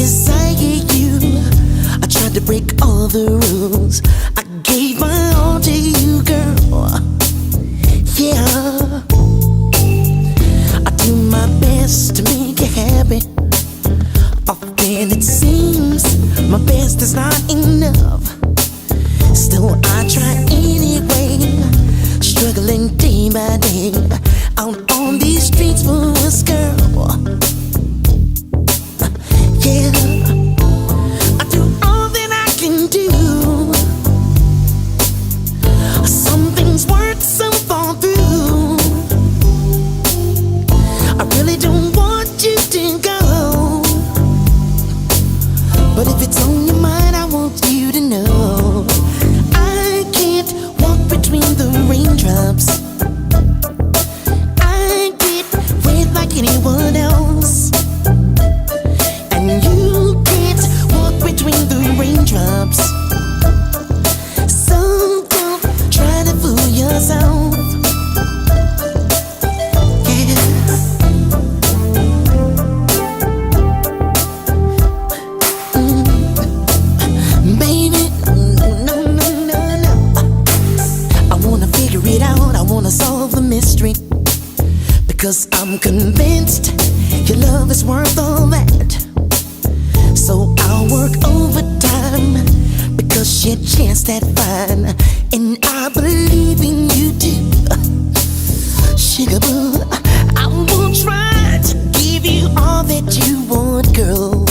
desire you. I tried to break all the rules. I gave my all to you, girl. Yeah, I do my best to make you happy. Often it seems my best is not enough. Still I try anyway, struggling day by day, out on these streets for us, girl. Yeah, I do all that I can do. Some things work, some fall through. I really don't want you to go, but if it's on your mind, I want you to know I can't walk between the raindrops. I get wet like anyone else, and you can't walk between the raindrops. So don't try to fool yourself. Solve the mystery, because I'm convinced your love is worth all that. So I'll work overtime, because your chance that fine, and I believe in you too. Sugar boo, I will try to give you all that you want, girl.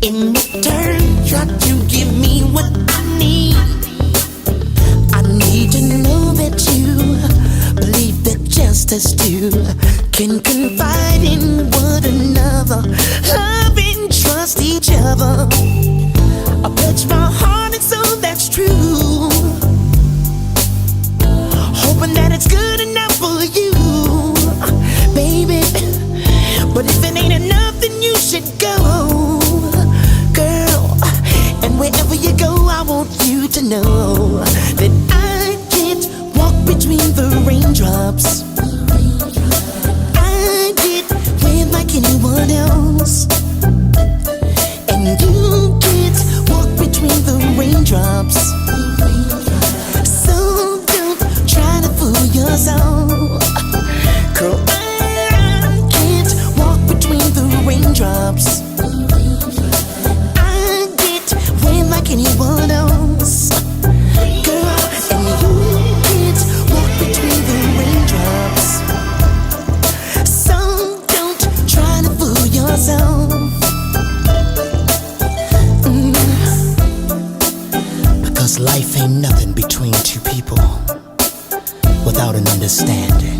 In return, try to give me what I need. I need to know that you believe that just as two can confide in one another, love and trust each other. I pledge my heart and soul, that's true, hoping that it's good enough for you, baby. But if it ain't enough, then you should go, girl. And wherever you go, I want you to know that I can't walk between the raindrops. I get wet like anyone else, and you can't walk between the raindrops. So don't try to fool yourself, girl. I can't walk between the raindrops. I get wet like anyone else, girl, and you can't walk between the raindrops. So don't try to fool yourself. Because life ain't nothing between two people without an understanding.